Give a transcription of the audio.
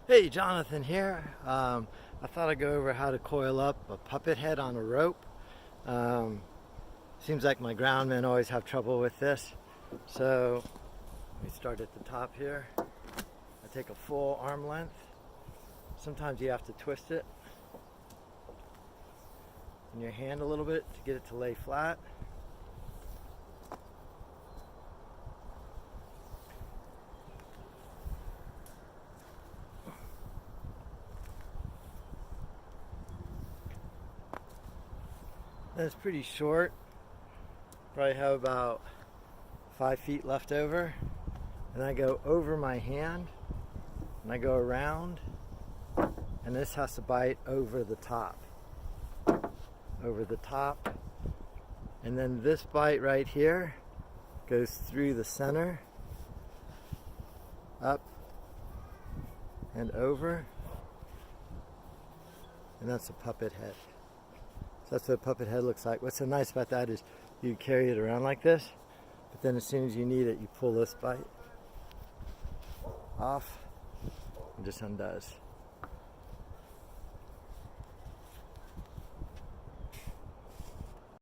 Hey, Jonathan here. I thought I'd go over how to coil up a puppet head on a rope. Um, Seems like my groundmen always have trouble with this. So we start at the top here. I take a full arm length. Sometimes you have to twist it in your hand a little bit to get it to lay flat. Then it's pretty short. Probably have about 5 feet left over. And I go over my hand and I go around, and this has to bite over the top. Over the top. And then this bite right here goes through the center, up and over. And that's a puppet head. So that's what a puppet head looks like. What's so nice about that is you carry it around like this, but then as soon as you need it, you pull this bite off and just undoes.